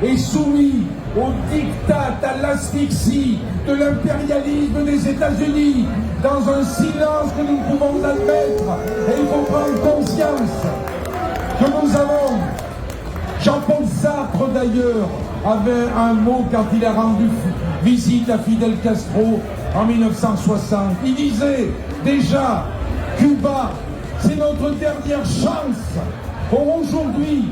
est soumis au diktat, à l'asphyxie de l'impérialisme des États-Unis, dans un silence que nous ne pouvons admettre. Et il faut prendre conscience que nous avons... Jean-Paul Sartre d'ailleurs avait un mot quand il a rendu visite à Fidel Castro en 1960. Il disait déjà, Cuba, c'est notre dernière chance. Aujourd'hui,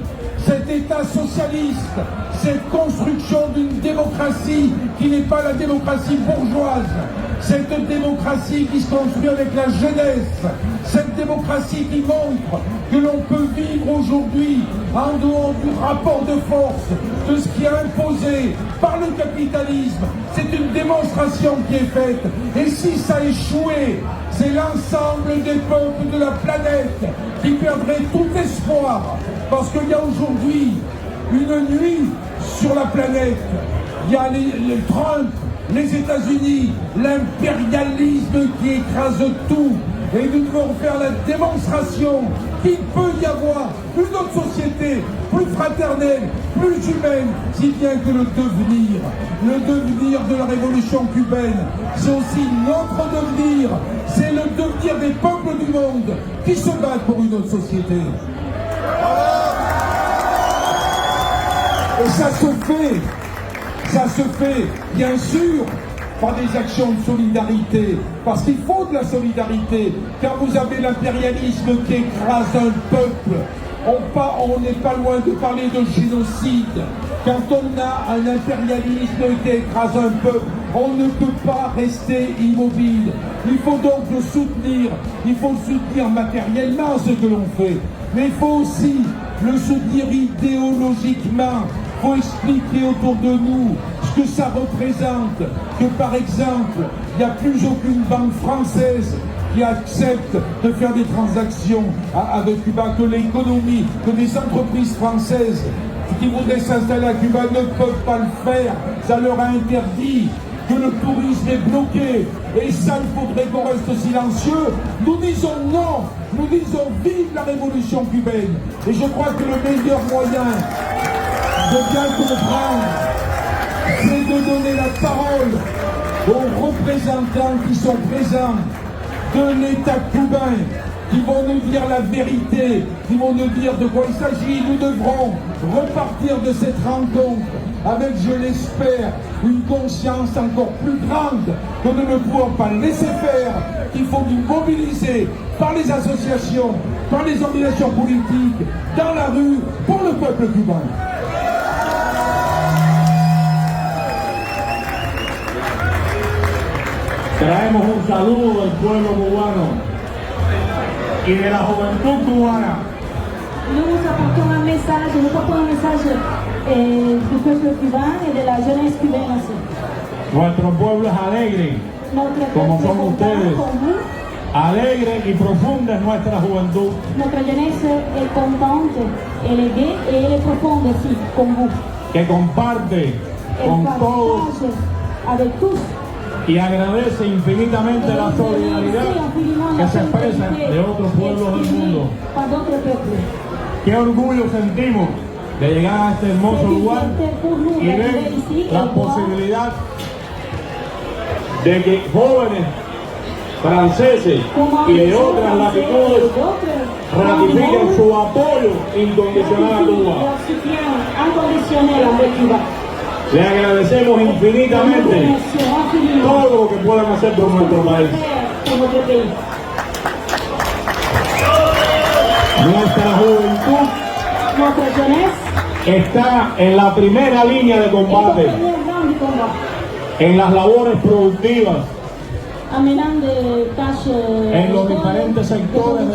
cet État socialiste, cette construction d'une démocratie qui n'est pas la démocratie bourgeoise, cette démocratie qui se construit avec la jeunesse, cette démocratie qui montre que l'on peut vivre aujourd'hui en dehors du rapport de force, de ce qui est imposé par le capitalisme. C'est une démonstration qui est faite. Et si ça a échoué, c'est l'ensemble des peuples de la planète qui perdraient tout espoir. Parce qu'il y a aujourd'hui une nuit sur la planète. Il y a les Trump, les États-Unis, l'impérialisme qui écrase tout. Et nous devons faire la démonstration qu'il peut y avoir une autre société plus fraternelle, plus humaine, si bien que le devenir de la révolution cubaine, c'est aussi notre devenir, c'est le devenir des peuples du monde qui se battent pour une autre société. Et ça se fait, bien sûr, par des actions de solidarité, parce qu'il faut de la solidarité, car vous avez l'impérialisme qui écrase un peuple. On n'est pas loin de parler de génocide. Quand on a un impérialisme qui écrase un peuple, on ne peut pas rester immobile. Il faut donc le soutenir. Il faut soutenir matériellement ce que l'on fait, mais il faut aussi le soutenir idéologiquement. Il faut expliquer autour de nous ce que ça représente, que par exemple, il n'y a plus aucune banque française qui accepte de faire des transactions avec Cuba, que l'économie, que des entreprises françaises qui voudraient s'installer à Cuba ne peuvent pas le faire, ça leur a interdit, que le tourisme est bloqué, et ça, il faudrait qu'on reste silencieux. Nous disons non, nous disons vive la révolution cubaine, et je crois que le meilleur moyen de bien comprendre, c'est de donner la parole aux représentants qui sont présents de l'État cubain, qui vont nous dire la vérité, qui vont nous dire de quoi il s'agit. Nous devrons repartir de cette rencontre avec, je l'espère, une conscience encore plus grande que nous ne pouvons pas laisser faire, qu'il faut nous mobiliser par les associations, par les organisations politiques, dans la rue, pour le peuple cubain. Traemos un saludo del pueblo cubano y de la juventud cubana. Nous apportons un message, du peuple cubain et de la jeunesse cubaine aussi. Nuestro pueblo es alegre, Notre como peuple son est ustedes. content comme vous. Alegre y profunda es nuestra juventud. Notre jeunesse est contente, elle est gaie et elle est profonde aussi, comme vous. Que comparte Elle con todos partage avec tous. y agradece infinitamente la solidaridad que se expresa de otros pueblos del mundo. Qué orgullo sentimos de llegar a este hermoso lugar y ver la posibilidad de que jóvenes franceses y de otras latitudes ratifiquen su apoyo incondicional a Cuba. Le agradecemos infinitamente todo lo que puedan hacer por nuestro país. Nuestra juventud está en la primera línea de combate, en las labores productivas, en los diferentes sectores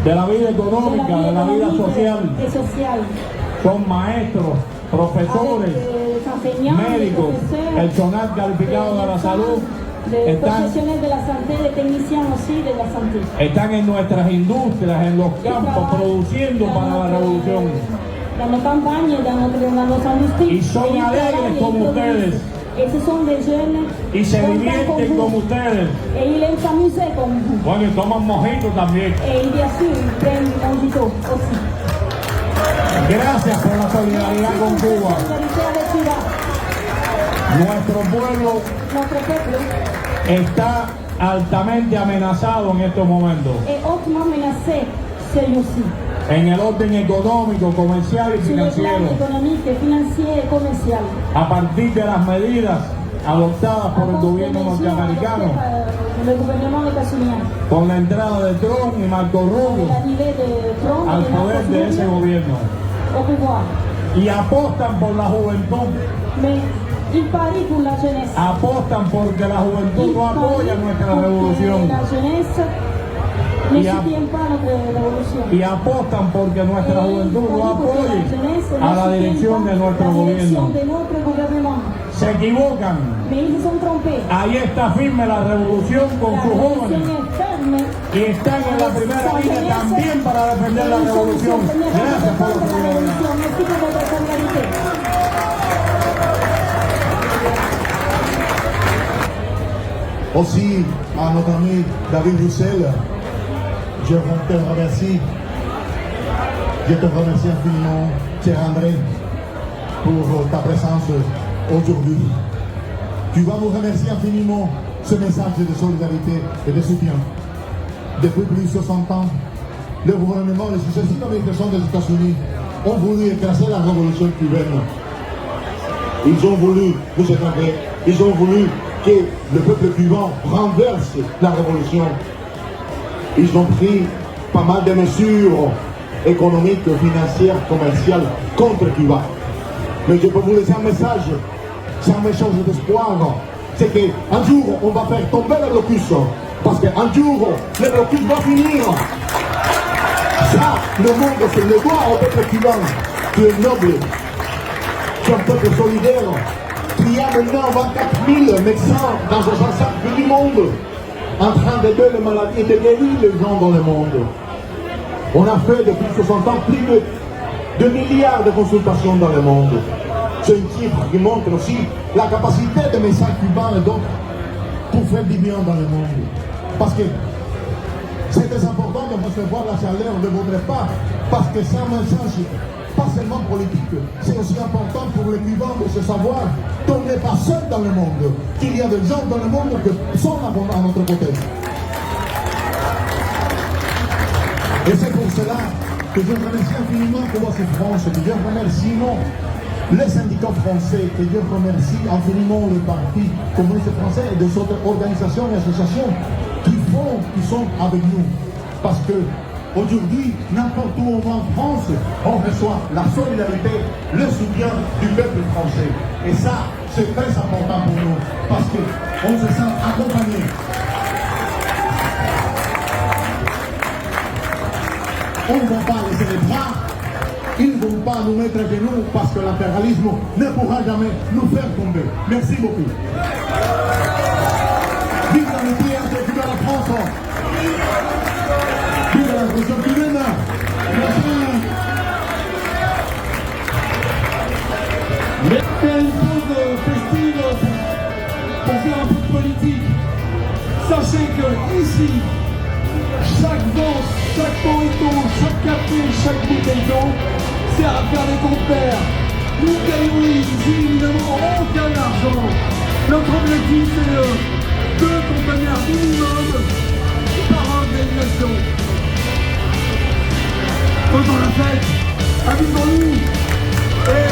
de la vida económica, de la vida social. Son maestros, profesores, médicos, personal calificado de la salud, están en nuestras industrias, en los campos, produciendo para la revolución. Y son alegres como ustedes. Y se divierten como ustedes. Bueno, y toman mojito también. Gracias por la solidaridad con Cuba. Nuestro pueblo está altamente amenazado en estos momentos. En el orden económico, comercial y financiero. A partir de las medidas adoptadas por el gobierno norteamericano, con la entrada de Trump y Marco Rubio al poder de ese gobierno, y apostan por la juventud, apostan porque la juventud no apoya nuestra revolución, y apostan porque nuestra juventud no apoye a la dirección de nuestro gobierno. Se equivocan. Ahí está firme la revolución con sus jóvenes y están en la primera línea también para defender la revolución. Gracias por la solidaridad. Aussi à notre ami David Roussel, je te remercie. Je te remercie infiniment, cher André, pour ta présence aujourd'hui. Tu vas nous remercier infiniment ce message de solidarité et de soutien. Depuis plus de 60 ans, le gouvernement et les successives administrations des États-Unis ont voulu écraser la révolution cubaine. Ils ont voulu, vous savez, ils ont voulu que le peuple cubain renverse la révolution. Ils ont pris pas mal de mesures économiques, financières, commerciales contre Cuba. Mais je peux vous laisser un message, c'est un message d'espoir. C'est qu'un jour, on va faire tomber le blocus. Parce qu'un jour, le blocus va finir. Ça, le monde se le doit au peuple cubain, qui est noble, qui est un peuple solidaire, qui a maintenant 24 000 médecins dans 65 pays du monde, en train d'aider les maladies et de guérir les gens dans le monde. On a fait depuis 60 ans plus de 2 milliards de consultations dans le monde. C'est une chiffre qui montre aussi la capacité des médecins cubains et d'autres pour faire du bien dans le monde. Parce que c'est très important de recevoir la chaleur de votre part, parce que c'est un message pas seulement politique, c'est aussi important pour les Cubains de se savoir qu'on n'est pas seul dans le monde, qu'il y a des gens dans le monde qui sont à notre côté. Et c'est pour cela que je remercie infiniment Cubas France, que je remercie les syndicats français, que je remercie infiniment le Parti communiste français et des autres organisations et associations qui sont avec nous. Parce que aujourd'hui, n'importe où on va en France, on reçoit la solidarité, le soutien du peuple français. Et ça, c'est très important pour nous, parce qu'on se sent accompagné. On ne va pas laisser les bras, ils ne vont pas nous mettre à genoux, parce que l'impérialisme ne pourra jamais nous faire tomber. Merci beaucoup. Vive l'amitié entre Cuba et la France. Vive la révolution cubaine. Mais faire une pause festive pour faire un peu de politique. Sachez que ici, chaque vent, chaque morito, chaque café, chaque bouteille d'eau sert à faire des compères. Nous gagnons ici évidemment aucun argent. Notre objectif c'est 2 conteneurs minimum par organisation. Faisons la fête, amusons-nous et